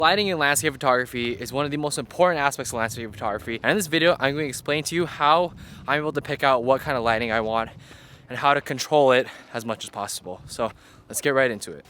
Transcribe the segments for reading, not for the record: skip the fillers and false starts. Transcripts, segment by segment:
Lighting in landscape photography is one of the most important aspects of landscape photography. And in this video, I'm going to explain to you how I'm able to pick out what kind of lighting I want and how to control it as much as possible. So let's get right into it.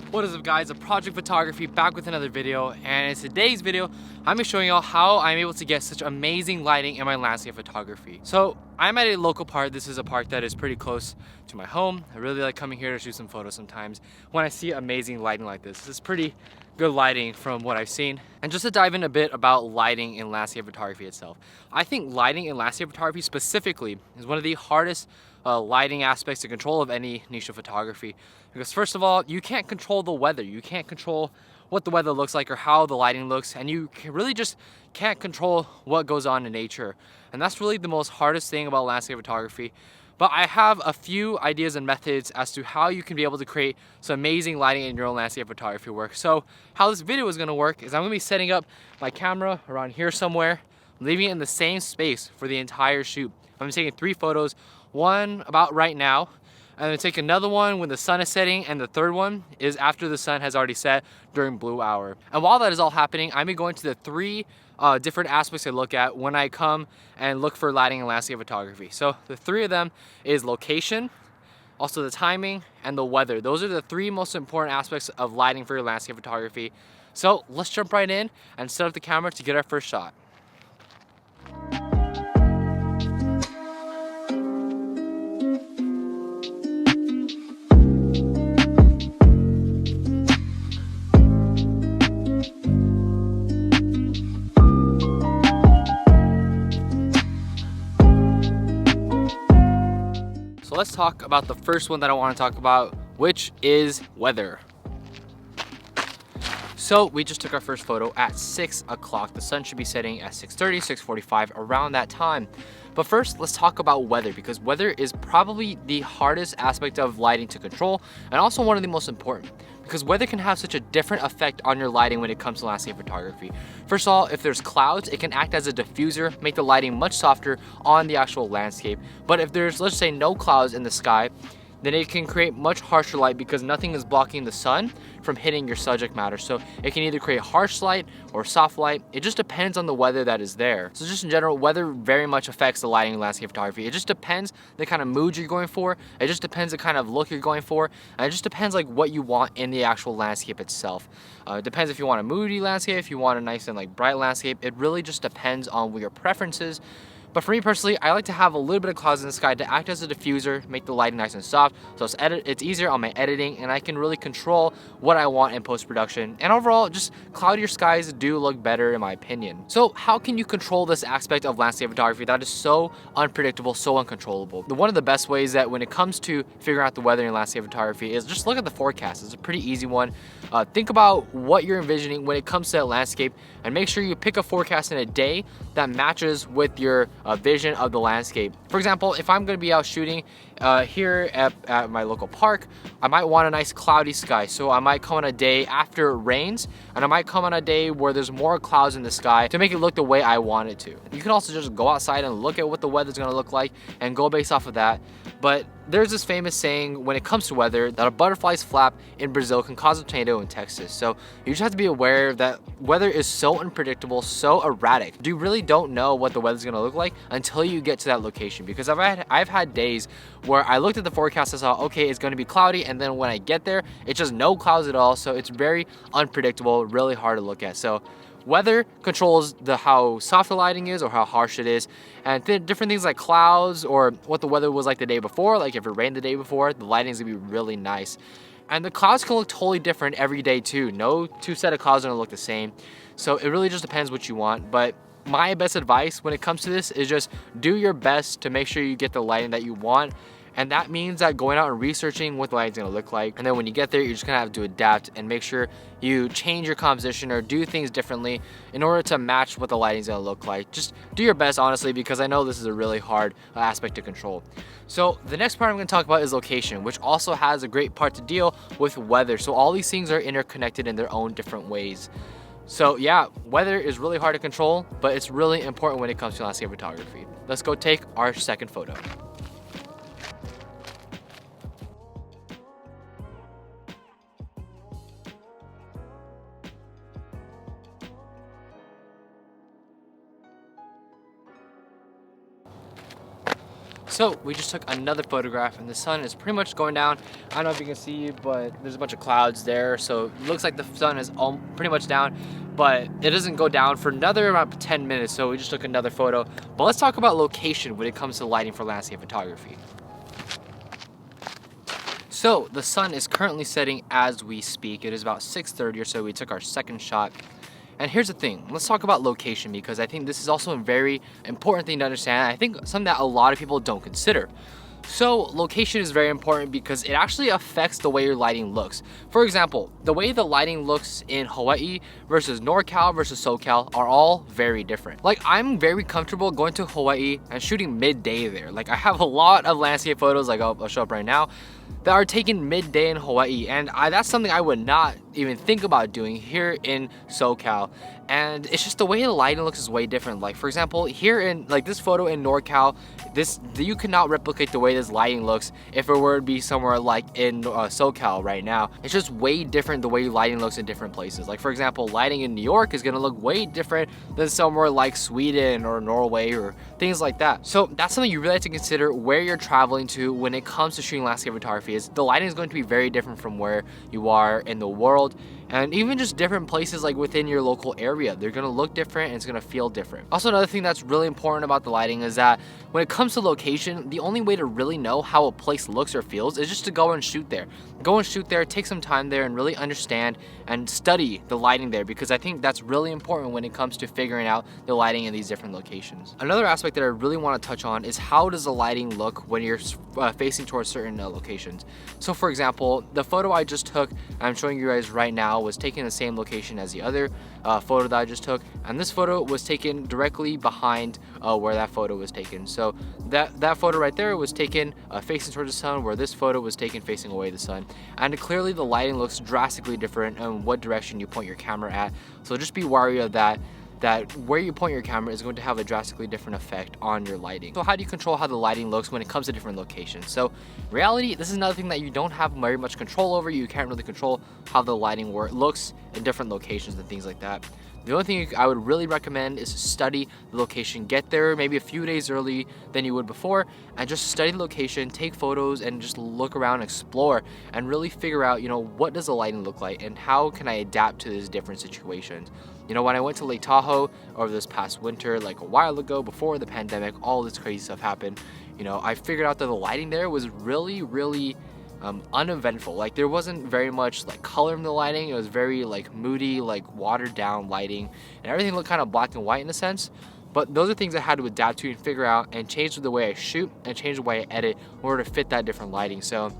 What is up guys, it's Project Photography back with another video, and in today's video I'm going to be showing y'all how I'm able to get such amazing lighting in my landscape photography. So I'm at a local park. This is a park that is pretty close to my home. I really like coming here to shoot some photos sometimes when I see amazing lighting like this. This is pretty good lighting from what I've seen. And just to dive in a bit about lighting in landscape photography itself, I think lighting in landscape photography specifically is one of the hardest lighting aspects to control of any niche of photography, because first of all, you can't control the weather. You can't control what the weather looks like or how the lighting looks, and you really just can't control what goes on in nature. And that's really the most hardest thing about landscape photography. But I have a few ideas and methods as to how you can be able to create some amazing lighting in your own landscape photography work. So how this video is going to work is I'm going to be setting up my camera around here somewhere, leaving it in the same space for the entire shoot. I'm taking 3 photos, one about right now, I'm going to take another one when the sun is setting, and the third one is after the sun has already set during blue hour. And while that is all happening, I'm going to the 3 different aspects I look at when I come and look for lighting in landscape photography. So the 3 of them is location, also the timing, and the weather. Those are the 3 most important aspects of lighting for your landscape photography. So let's jump right in and set up the camera to get our first shot. So let's talk about the first one that I want to talk about, which is weather. So we just took our first photo at 6 o'clock. The sun should be setting at 6:30, 6:45, around that time. But first, let's talk about weather, because weather is probably the hardest aspect of lighting to control, and also one of the most important, because weather can have such a different effect on your lighting when it comes to landscape photography. First of all, if there's clouds, it can act as a diffuser, make the lighting much softer on the actual landscape. But if there's, let's say, no clouds in the sky, then it can create much harsher light because nothing is blocking the sun from hitting your subject matter. So it can either create harsh light or soft light. It just depends on the weather that is there. So just in general, weather very much affects the lighting in landscape photography. It just depends the kind of mood you're going for. It just depends the kind of look you're going for. And it just depends like what you want in the actual landscape itself. It depends if you want a moody landscape, if you want a nice and like bright landscape. It really just depends on what your preferences. But for me personally, I like to have a little bit of clouds in the sky to act as a diffuser, make the lighting nice and soft, so it's easier on my editing, and I can really control what I want in post-production. And overall, just cloudier skies do look better in my opinion. So how can you control this aspect of landscape photography that is so unpredictable, so uncontrollable? One of the best ways that when it comes to figuring out the weather in landscape photography is just look at the forecast. It's a pretty easy one. Think about what you're envisioning when it comes to that landscape, and make sure you pick a forecast in a day that matches with your vision of the landscape. For example, if I'm going to be out shooting here at my local park, I might want a nice cloudy sky. So I might come on a day after it rains, and I might come on a day where there's more clouds in the sky to make it look the way I want it to. You can also just go outside and look at what the weather's going to look like and go based off of that. But there's this famous saying when it comes to weather that a butterfly's flap in Brazil can cause a tornado in Texas. So you just have to be aware that weather is so unpredictable, so erratic. You really don't know what the weather's gonna look like until you get to that location. Because I've had days where I looked at the forecast and saw, okay, it's gonna be cloudy, and then when I get there, it's just no clouds at all. So it's very unpredictable, really hard to look at. So weather controls how soft the lighting is or how harsh it is, and different things like clouds or what the weather was like the day before. Like if it rained the day before, the lighting is gonna be really nice. And the clouds can look totally different every day too. No 2 set of clouds are gonna look the same. So it really just depends what you want. But my best advice when it comes to this is just do your best to make sure you get the lighting that you want And that means that going out and researching what the lighting's gonna look like, and then when you get there, you're just gonna have to adapt and make sure you change your composition or do things differently in order to match what the lighting's gonna look like. Just do your best, honestly, because I know this is a really hard aspect to control. So the next part I'm gonna talk about is location, which also has a great part to deal with weather. So all these things are interconnected in their own different ways. So yeah, weather is really hard to control, but it's really important when it comes to landscape photography. Let's go take our second photo. So we just took another photograph and the sun is pretty much going down. I don't know if you can see, but there's a bunch of clouds there. So it looks like the sun is all pretty much down, but it doesn't go down for another about 10 minutes. So we just took another photo. But let's talk about location when it comes to lighting for landscape photography. So the sun is currently setting as we speak. It is about 6:30 or so. We took our second shot. And here's the thing, let's talk about location, because I think this is also a very important thing to understand. I think something that a lot of people don't consider. So location is very important because it actually affects the way your lighting looks. For example, the way the lighting looks in Hawaii versus NorCal versus SoCal are all very different. Like, I'm very comfortable going to Hawaii and shooting midday there. Like, I have a lot of landscape photos, like I'll show up right now, that are taken midday in Hawaii, and that's something I would not even think about doing here in SoCal. And it's just the way the lighting looks is way different. Like, for example, here in like this photo in NorCal, you cannot replicate the way this lighting looks if it were to be somewhere like in SoCal right now. It's just way different the way lighting looks in different places. Like, for example, lighting in New York is gonna look way different than somewhere like Sweden or Norway or things like that. So that's something you really have to consider where you're traveling to when it comes to shooting landscape photography. Is the lighting is going to be very different from where you are in the world, and even just different places like within your local area. They're gonna look different and it's gonna feel different. Also, another thing that's really important about the lighting is that when it comes to location, the only way to really know how a place looks or feels is just to go and shoot there. Go and shoot there, take some time there and really understand and study the lighting there, because I think that's really important when it comes to figuring out the lighting in these different locations. Another aspect that I really want to touch on is how does the lighting look when you're facing towards certain locations. So for example, the photo I just took, I'm showing you guys right now, was taken in the same location as the other photo that I just took, and this photo was taken directly behind where that photo was taken. So that photo right there was taken facing towards the sun, where this photo was taken facing away the sun. And clearly the lighting looks drastically different in what direction you point your camera at. So just be wary of that where you point your camera is going to have a drastically different effect on your lighting. So how do you control how the lighting looks when it comes to different locations? So in reality, this is another thing that you don't have very much control over. You can't really control how the lighting looks in different locations and things like that. The only thing I would really recommend is to study the location. Get there maybe a few days early than you would before, and just study the location, take photos, and just look around, explore, and really figure out, you know, what does the lighting look like and how can I adapt to these different situations. You know, when I went to Lake Tahoe over this past winter, like a while ago before the pandemic, all this crazy stuff happened, you know, I figured out that the lighting there was really uneventful. Like, there wasn't very much like color in the lighting. It was very like moody, like watered down lighting, and everything looked kind of black and white in a sense. But those are things I had to adapt to and figure out and change the way I shoot and change the way I edit in order to fit that different lighting. So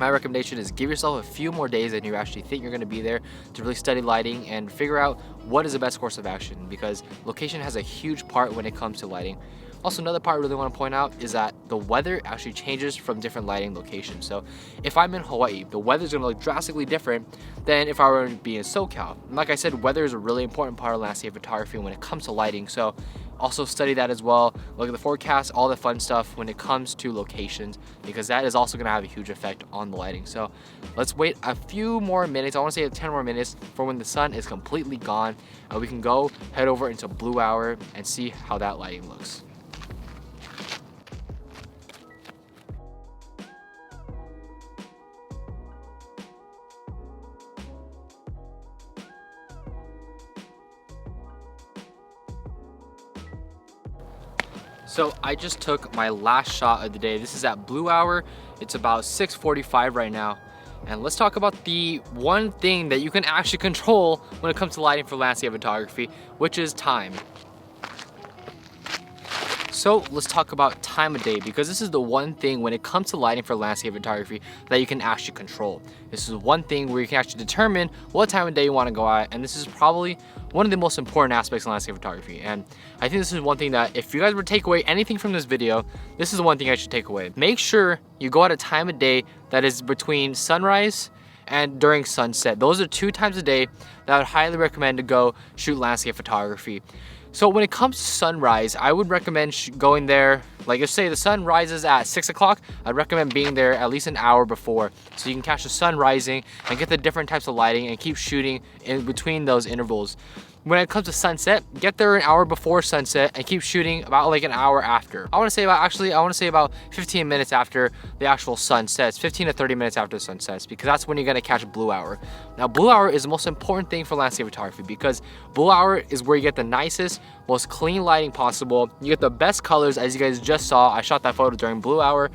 my recommendation is give yourself a few more days than you actually think you're going to be there to really study lighting and figure out what is the best course of action, because location has a huge part when it comes to lighting. Also, another part I really want to point out is that the weather actually changes from different lighting locations. So if I'm in Hawaii, the weather's going to look drastically different than if I were to be in SoCal. And like I said, weather is a really important part of landscape photography when it comes to lighting. So also study that as well. Look at the forecast, all the fun stuff when it comes to locations, because that is also going to have a huge effect on the lighting. So let's wait a few more minutes. I want to say 10 more minutes for when the sun is completely gone, and we can go head over into blue hour and see how that lighting looks. So I just took my last shot of the day. This is at blue hour. It's about 6:45 right now. And let's talk about the one thing that you can actually control when it comes to lighting for landscape photography, which is time. So let's talk about time of day, because this is the one thing when it comes to lighting for landscape photography that you can actually control. This is one thing where you can actually determine what time of day you want to go at, and this is probably one of the most important aspects of landscape photography. And I think this is one thing that if you guys were to take away anything from this video, this is the one thing I should take away. Make sure you go at a time of day that is between sunrise and during sunset. Those are 2 times a day that I would highly recommend to go shoot landscape photography. So when it comes to sunrise, I would recommend going there, like if say the sun rises at 6 o'clock, I'd recommend being there at least an hour before so you can catch the sun rising and get the different types of lighting and keep shooting in between those intervals. When it comes to sunset, get there an hour before sunset and keep shooting about like an hour after. I want to say about 15 minutes after the actual sun sets, 15 to 30 minutes after the sun sets, because that's when you're going to catch blue hour. Now, blue hour is the most important thing for landscape photography because blue hour is where you get the nicest, most clean lighting possible. You get the best colors, as you guys just saw. I shot that photo during blue hour,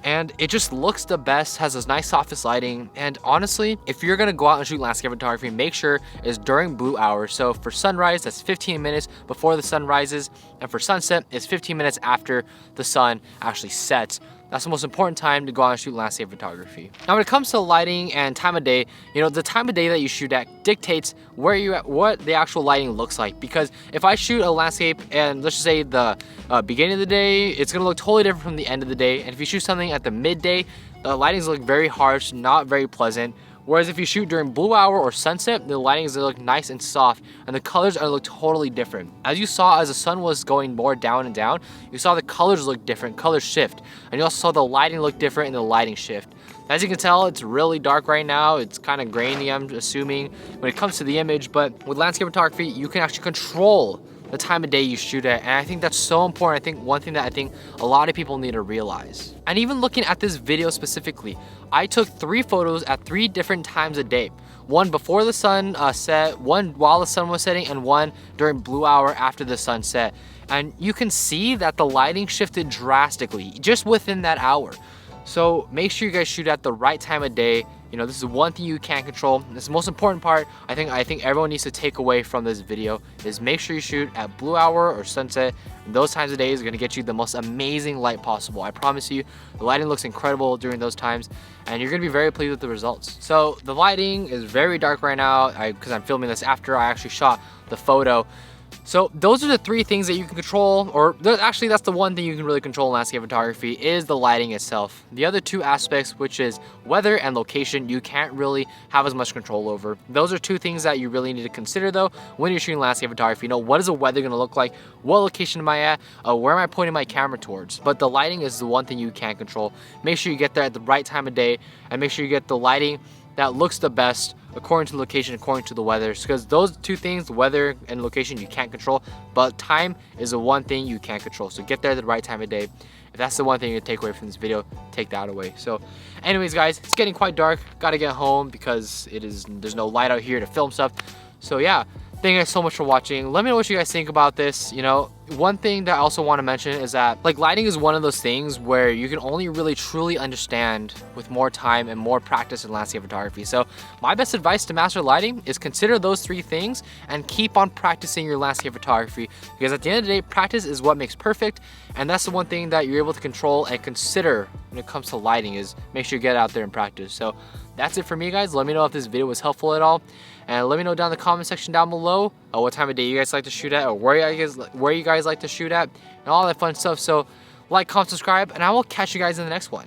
and it just looks the best, has this nice softest lighting. And honestly, if you're gonna go out and shoot landscape photography, make sure it's during blue hour. So for sunrise, that's 15 minutes before the sun rises, and for sunset, it's 15 minutes after the sun actually sets. That's the most important time to go out and shoot landscape photography. Now, when it comes to lighting and time of day, you know, the time of day that you shoot at dictates where you're at, what the actual lighting looks like. Because if I shoot a landscape and let's just say the beginning of the day, it's gonna look totally different from the end of the day. And if you shoot something at the midday, the lightings look very harsh, not very pleasant. Whereas if you shoot during blue hour or sunset, the lighting is gonna look nice and soft and the colors are gonna look totally different. As you saw, as the sun was going more down and down, you saw the colors look different, colors shift. And you also saw the lighting look different and the lighting shift. As you can tell, it's really dark right now. It's kind of grainy, I'm assuming, when it comes to the image. But with landscape photography, you can actually control the time of day you shoot at, and I think that's so important. I think one thing that I think a lot of people need to realize. And even looking at this video specifically, I took 3 photos at 3 different times a day. One before the sun set, one while the sun was setting, and one during blue hour after the sun set. And you can see that the lighting shifted drastically just within that hour. So make sure you guys shoot at the right time of day. You know, this is one thing you can't control. This is the most important part I think everyone needs to take away from this video is make sure you shoot at blue hour or sunset. And those times of day is gonna get you the most amazing light possible. I promise you, the lighting looks incredible during those times and you're gonna be very pleased with the results. So the lighting is very dark right now because I'm filming this after I actually shot the photo. So those are the 3 things that you can control, or actually that's the one thing you can really control in landscape photography is the lighting itself. The other 2 aspects, which is weather and location, you can't really have as much control over. Those are 2 things that you really need to consider though when you're shooting landscape photography. You know, what is the weather gonna look like? What location am I at? Where am I pointing my camera towards? But the lighting is the one thing you can't control. Make sure you get there at the right time of day and make sure you get the lighting that looks the best according to the location, according to the weather, because those 2 things, weather and location, you can't control, but time is the one thing you can't control. So get there at the right time of day. If that's the one thing you take away from this video, take that away. So anyways guys, it's getting quite dark, gotta get home because there's no light out here to film stuff. So yeah, thank you guys so much for watching. Let me know what you guys think about this. You know, one thing that I also want to mention is that like lighting is one of those things where you can only really truly understand with more time and more practice in landscape photography. So my best advice to master lighting is consider those 3 things and keep on practicing your landscape photography, because at the end of the day, practice is what makes perfect. And that's the one thing that you're able to control and consider when it comes to lighting is make sure you get out there and practice. So that's it for me guys. Let me know if this video was helpful at all. And let me know down in the comment section down below what time of day you guys like to shoot at, or where you guys like to shoot at, and all that fun stuff. So like, comment, subscribe, and I will catch you guys in the next one.